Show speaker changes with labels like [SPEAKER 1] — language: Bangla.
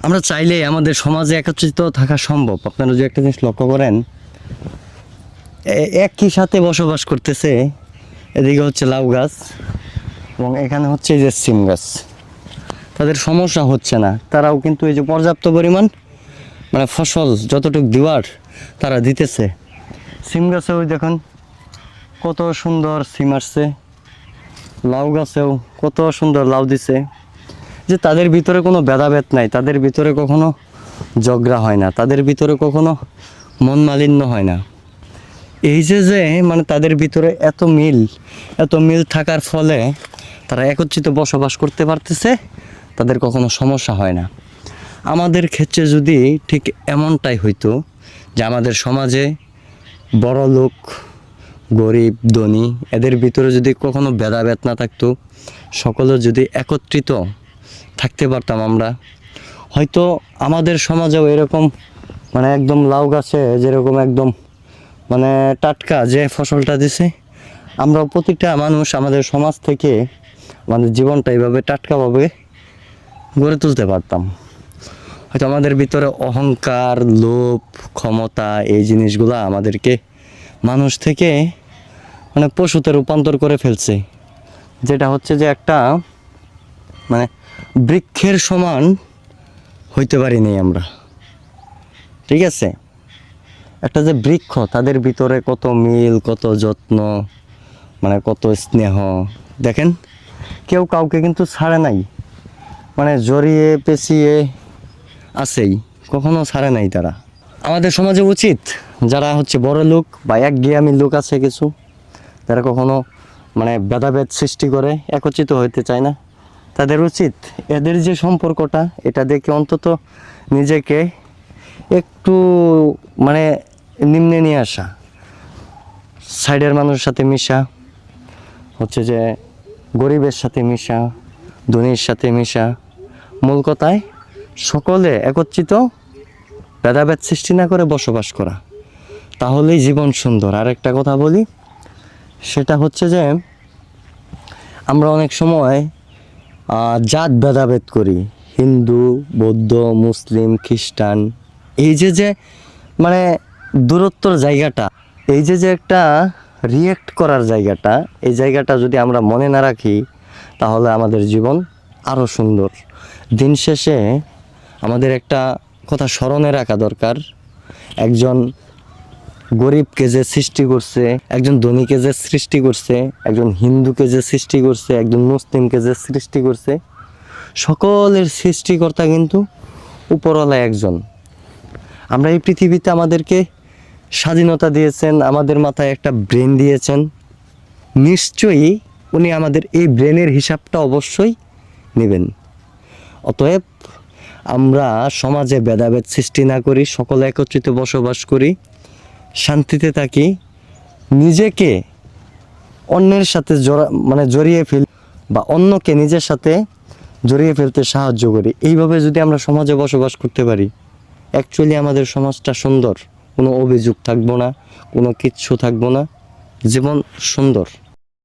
[SPEAKER 1] আমরা চাইলেই আমাদের সমাজে একত্রিত থাকা সম্ভব। আপনারা যদি একটা জিনিস লক্ষ্য করেন, একই সাথে বসবাস করতেছে। এদিকে হচ্ছে লাউ গাছ এবং এখানে হচ্ছে এই যে সিম গাছ। তাদের সমস্যা হচ্ছে না, তারাও কিন্তু এই যে পর্যাপ্ত পরিমাণ মানে ফসল যতটুকু দেওয়ার তারা দিতেছে। সিম গাছে ওই দেখুন কত সুন্দর সিম আসছে, লাউ গাছেও কত সুন্দর লাউ দিছে। যে তাদের ভিতরে কোনো ভেদাভেদ নাই, তাদের ভিতরে কখনো ঝগড়া হয় না, তাদের ভিতরে কখনো মন মালিন্য হয় না। এই যে মানে তাদের ভিতরে এত মিল থাকার ফলে তারা একত্রিত বসবাস করতে পারতেছে, তাদের কখনো সমস্যা হয় না। আমাদের ক্ষেত্রে যদি ঠিক এমনটাই হইতো যে আমাদের সমাজে বড় লোক গরিব ধনী এদের ভিতরে যদি কখনো ভেদাভেদ না থাকতো, সকলে যদি একত্রিত থাকতে পারতাম আমরা, হয়তো আমাদের সমাজেও এরকম মানে একদম লাউ গাছে যেরকম একদম মানে টাটকা যে ফসলটা দিছে, আমরাও প্রতিটা মানুষ আমাদের সমাজ থেকে আমাদের জীবনটা এইভাবে টাটকাভাবে গড়ে তুলতে পারতাম। হয়তো আমাদের ভিতরে অহংকার, লোভ, ক্ষমতা এই জিনিসগুলা আমাদেরকে মানুষ থেকে মানে পশুতে রূপান্তর করে ফেলছে, যেটা হচ্ছে যে একটা মানে বৃক্ষের সমান হইতে পারিনি আমরা। ঠিক আছে, একটা যে বৃক্ষ তাদের ভিতরে কত মিল, কত যত্ন, মানে কত স্নেহ। দেখেন কেউ কাউকে কিন্তু ছাড়ে নাই, মানে জড়িয়ে পেঁচিয়ে আছেই, কখনো ছাড়ে নাই তারা। আমাদের সমাজে উচিত যারা হচ্ছে বড় লোক বা একঘেয়েমি লোক আছে কিছু, যারা কখনো মানে ভেদাভেদ সৃষ্টি করে একত্রিত হইতে চায় না, তাদের উচিত এদের যে সম্পর্কটা এটা দেখে অন্তত নিজেকে একটু মানে নিম্নে নিয়ে আসা, সাইডের মানুষের সাথে মিশা, হচ্ছে যে গরিবের সাথে মিশা, ধনীর সাথে মিশা, মূল কথায় সকলে একত্রিত ভেদাভেদ সৃষ্টি না করে বসবাস করা, তাহলেই জীবন সুন্দর। আর একটা কথা বলি, সেটা হচ্ছে যে আমরা অনেক সময় জাত ভেদাভেদ করি, হিন্দু, বৌদ্ধ, মুসলিম, খ্রিস্টান। এই যে মানে দূরত্বর জায়গাটা, এই যে একটা রিয়েক্ট করার জায়গাটা, এই জায়গাটা যদি আমরা মনে না রাখি তাহলে আমাদের জীবন আরও সুন্দর। দিন শেষে আমাদের একটা কথা স্মরণে রাখা দরকার, একজন গরিবকে যে সৃষ্টি করছে, একজন ধনীকে যে সৃষ্টি করছে, একজন হিন্দুকে যে সৃষ্টি করছে, একজন মুসলিমকে যে সৃষ্টি করছে, সকলের সৃষ্টিকর্তা কিন্তু উপরওয়ালা একজন। আমরা এই পৃথিবীতে আমাদেরকে স্বাধীনতা দিয়েছেন, আমাদের মাথায় একটা ব্রেন দিয়েছেন, নিশ্চয়ই উনি আমাদের এই ব্রেনের হিসাবটা অবশ্যই নেবেন। অতএব আমরা সমাজে ভেদাভেদ সৃষ্টি না করি, সকলে একত্রিত বসবাস করি, শান্তিতে থাকি, নিজেকে অন্যের সাথে জড়িয়ে ফেলি বা অন্যকে নিজের সাথে জড়িয়ে ফেলতে সাহায্য করি। এইভাবে যদি আমরা সমাজে বসবাস করতে পারি, অ্যাকচুয়ালি আমাদের সমাজটা সুন্দর, কোনো অভিযোগ থাকবো না, কোনো কিচ্ছু থাকবো না, জীবন সুন্দর।